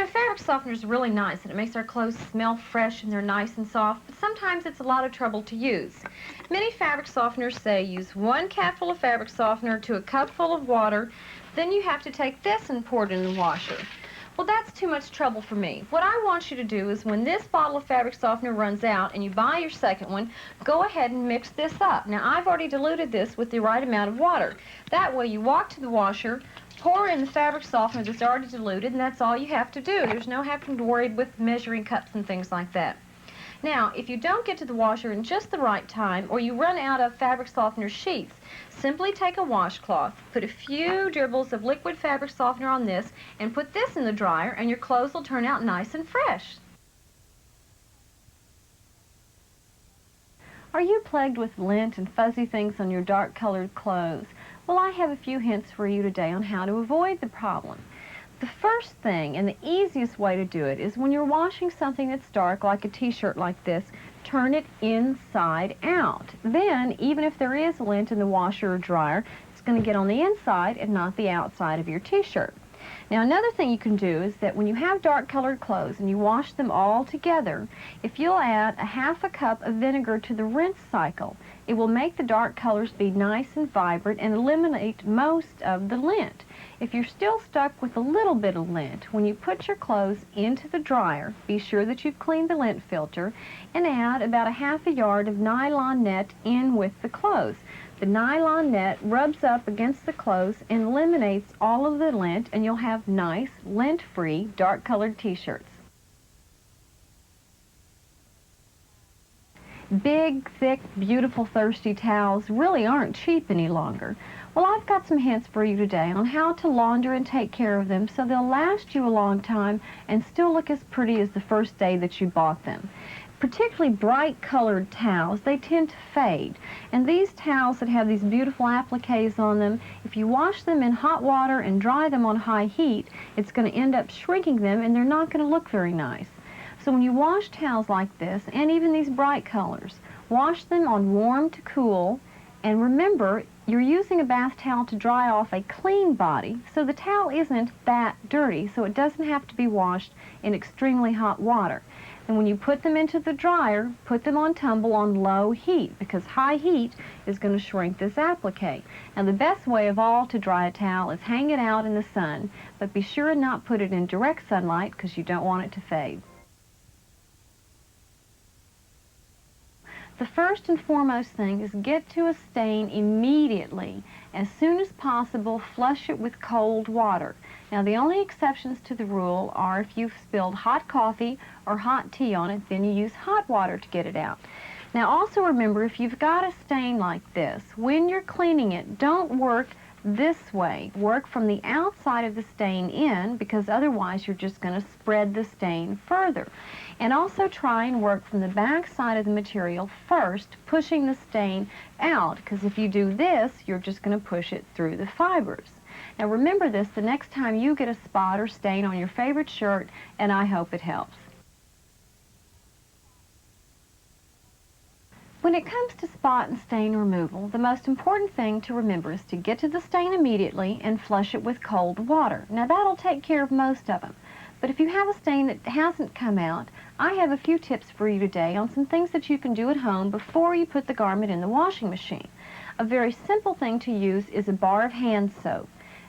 know, fabric softener is really nice and it makes our clothes smell fresh and they're nice and soft, but sometimes it's a lot of trouble to use. Many fabric softeners say use 1 cupful of fabric softener to a cupful of water, then you have to take this and pour it in the washer. Well, that's too much trouble for me. What I want you to do is when this bottle of fabric softener runs out and you buy your second one, go ahead and mix this up. Now, I've already diluted this with the right amount of water. That way you walk to the washer, pour in the fabric softener that's already diluted, and that's all you have to do. There's no having to worry with measuring cups and things like that. Now, if you don't get to the washer in just the right time, or you run out of fabric softener sheets, simply take a washcloth, put a few dribbles of liquid fabric softener on this, and put this in the dryer, and your clothes will turn out nice and fresh. Are you plagued with lint and fuzzy things on your dark-colored clothes? Well, I have a few hints for you today on how to avoid the problem. The first thing, and the easiest way to do it, is when you're washing something that's dark, like a t-shirt like this, turn it inside out. Then, even if there is lint in the washer or dryer, it's going to get on the inside and not the outside of your t-shirt. Now, another thing you can do is that when you have dark-colored clothes and you wash them all together, if you'll add 1/2 cup of vinegar to the rinse cycle, it will make the dark colors be nice and vibrant and eliminate most of the lint. If you're still stuck with a little bit of lint, when you put your clothes into the dryer, be sure that you've cleaned the lint filter and add about 1/2 yard of nylon net in with the clothes. The nylon net rubs up against the clothes and eliminates all of the lint, and you'll have nice, lint-free, dark-colored t-shirts. Big, thick, beautiful, thirsty towels really aren't cheap any longer. Well, I've got some hints for you today on how to launder and take care of them so they'll last you a long time and still look as pretty as the first day that you bought them. Particularly bright colored towels, they tend to fade. And these towels that have these beautiful appliques on them, if you wash them in hot water and dry them on high heat, it's going to end up shrinking them and they're not going to look very nice. So when you wash towels like this, and even these bright colors, wash them on warm to cool, and remember, you're using a bath towel to dry off a clean body, so the towel isn't that dirty, so it doesn't have to be washed in extremely hot water. And when you put them into the dryer, put them on tumble on low heat, because high heat is going to shrink this applique. Now, the best way of all to dry a towel is hang it out in the sun, but be sure and not put it in direct sunlight because you don't want it to fade. The first and foremost thing is get to a stain immediately. As soon as possible, flush it with cold water. Now, the only exceptions to the rule are if you've spilled hot coffee or hot tea on it, then you use hot water to get it out. Now, also remember, if you've got a stain like this, when you're cleaning it, don't work this way. Work from the outside of the stain in, because otherwise you're just going to spread the stain further. And also try and work from the back side of the material first, pushing the stain out, because if you do this, you're just going to push it through the fibers. Now remember this the next time you get a spot or stain on your favorite shirt, and I hope it helps. When it comes to spot and stain removal, the most important thing to remember is to get to the stain immediately and flush it with cold water. Now that'll take care of most of them. But if you have a stain that hasn't come out, I have a few tips for you today on some things that you can do at home before you put the garment in the washing machine. A very simple thing to use is a bar of hand soap.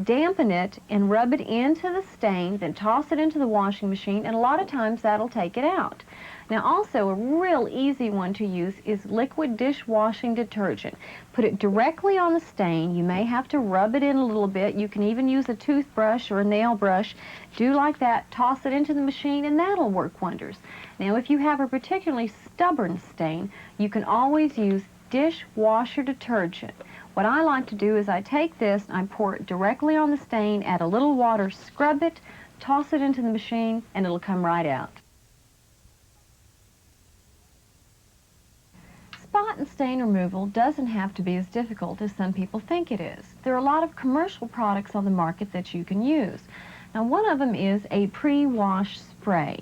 Dampen it and rub it into the stain, then toss it into the washing machine, and a lot of times that'll take it out. Now also, a real easy one to use is liquid dishwashing detergent. Put it directly on the stain. You may have to rub it in a little bit. You can even use a toothbrush or a nail brush. Do like that, toss it into the machine, and that'll work wonders. Now, if you have a particularly stubborn stain, you can always use dishwasher detergent. What I like to do is I take this, I pour it directly on the stain, add a little water, scrub it, toss it into the machine, and it'll come right out. Spot and stain removal doesn't have to be as difficult as some people think it is. There are a lot of commercial products on the market that you can use. Now, one of them is a pre-wash spray.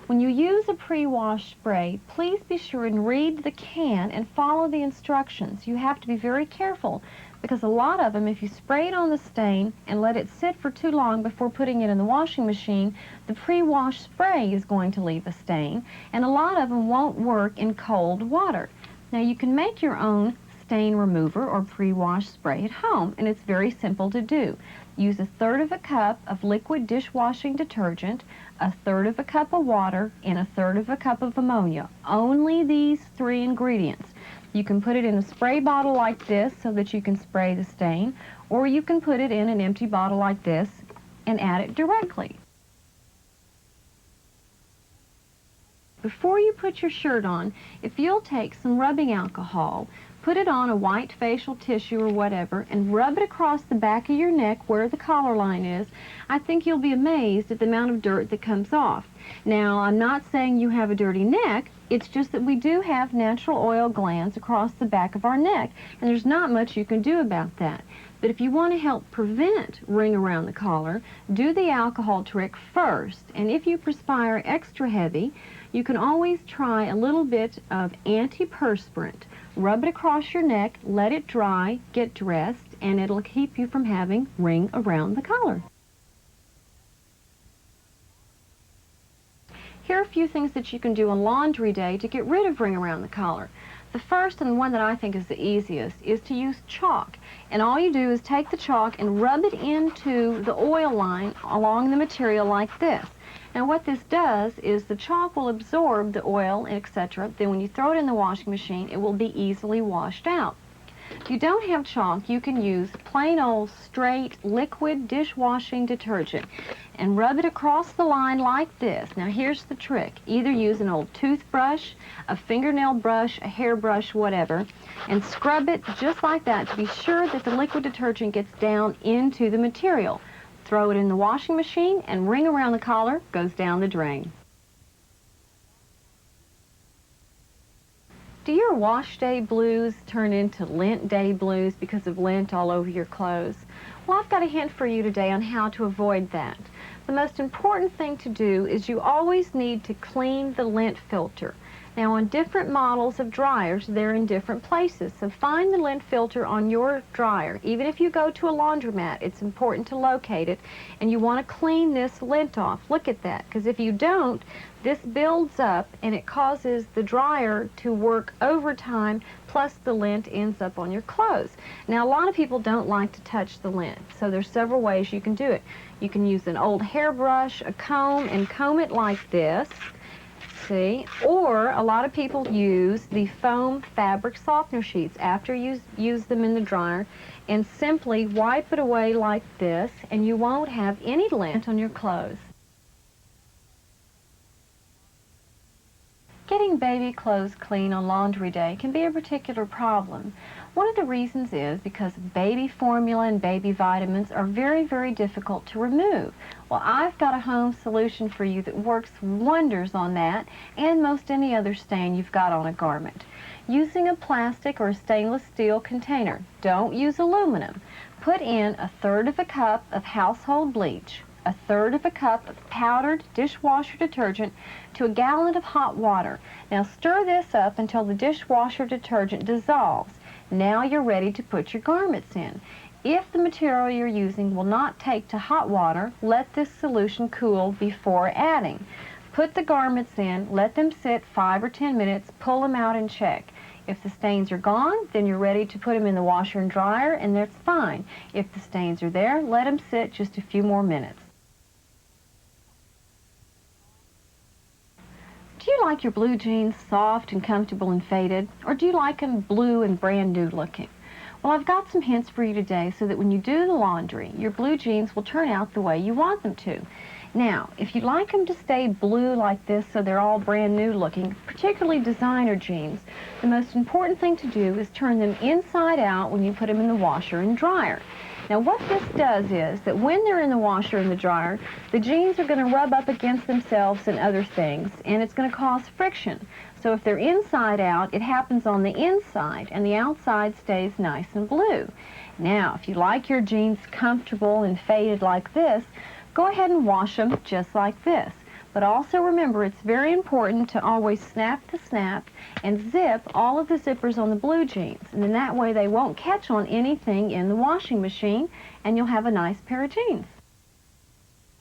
When you use a pre-wash spray, please be sure and read the can and follow the instructions. You have to be very careful because a lot of them, if you spray it on the stain and let it sit for too long before putting it in the washing machine, the pre-wash spray is going to leave a stain, and a lot of them won't work in cold water. Now you can make your own stain remover or pre-wash spray at home, and it's very simple to do. Use 1/3 of a cup of liquid dishwashing detergent, 1/3 of a cup of water, and 1/3 of a cup of ammonia. Only these 3 ingredients. You can put it in a spray bottle like this so that you can spray the stain, or you can put it in an empty bottle like this and add it directly. Before you put your shirt on, if you'll take some rubbing alcohol, put it on a white facial tissue or whatever, and rub it across the back of your neck where the collar line is, I think you'll be amazed at the amount of dirt that comes off. Now, I'm not saying you have a dirty neck, it's just that we do have natural oil glands across the back of our neck, and there's not much you can do about that. But if you want to help prevent ring around the collar, do the alcohol trick first, and if you perspire extra heavy, you can always try a little bit of antiperspirant. Rub it across your neck, let it dry, get dressed, and it'll keep you from having ring around the collar. Here are a few things that you can do on laundry day to get rid of ring around the collar. The first, and the one that I think is the easiest, is to use chalk. And all you do is take the chalk and rub it into the oil line along the material like this. Now what this does is the chalk will absorb the oil, etc. Then when you throw it in the washing machine, it will be easily washed out. If you don't have chalk, you can use plain old straight liquid dishwashing detergent and rub it across the line like this. Now here's the trick. Either use an old toothbrush, a fingernail brush, a hairbrush, whatever, and scrub it just like that to be sure that the liquid detergent gets down into the material. Throw it in the washing machine and ring around the collar goes down the drain. Do your wash day blues turn into lint day blues because of lint all over your clothes? Well, I've got a hint for you today on how to avoid that. The most important thing to do is you always need to clean the lint filter. Now on different models of dryers, they're in different places, so find the lint filter on your dryer. Even if you go to a laundromat, it's important to locate it, and you want to clean this lint off. Look at that, because if you don't, this builds up and it causes the dryer to work overtime, plus the lint ends up on your clothes. Now a lot of people don't like to touch the lint, so there's several ways you can do it. You can use an old hairbrush, a comb, and comb it like this. See? Or a lot of people use the foam fabric softener sheets after you use them in the dryer and simply wipe it away like this, and you won't have any lint on your clothes. Getting baby clothes clean on laundry day can be a particular problem. One of the reasons is because baby formula and baby vitamins are very, very difficult to remove. Well, I've got a home solution for you that works wonders on that and most any other stain you've got on a garment. Using a plastic or a stainless steel container, don't use aluminum. Put in 1/3 of a cup of household bleach, 1/3 of a cup of powdered dishwasher detergent to a gallon of hot water. Now stir this up until the dishwasher detergent dissolves. Now you're ready to put your garments in. If the material you're using will not take to hot water, let this solution cool before adding. Put the garments in, let them sit 5 or 10 minutes, pull them out and check. If the stains are gone, then you're ready to put them in the washer and dryer, and that's fine. If the stains are there, let them sit just a few more minutes. Do you like your blue jeans soft and comfortable and faded, or do you like them blue and brand new looking? Well, I've got some hints for you today so that when you do the laundry, your blue jeans will turn out the way you want them to. Now, if you'd like them to stay blue like this so they're all brand new looking, particularly designer jeans, the most important thing to do is turn them inside out when you put them in the washer and dryer. Now what this does is that when they're in the washer and the dryer, the jeans are going to rub up against themselves and other things, and it's going to cause friction. So if they're inside out, it happens on the inside, and the outside stays nice and blue. Now, if you like your jeans comfortable and faded like this, go ahead and wash them just like this. But also remember, it's very important to always snap the snap and zip all of the zippers on the blue jeans. And then that way they won't catch on anything in the washing machine, and you'll have a nice pair of jeans.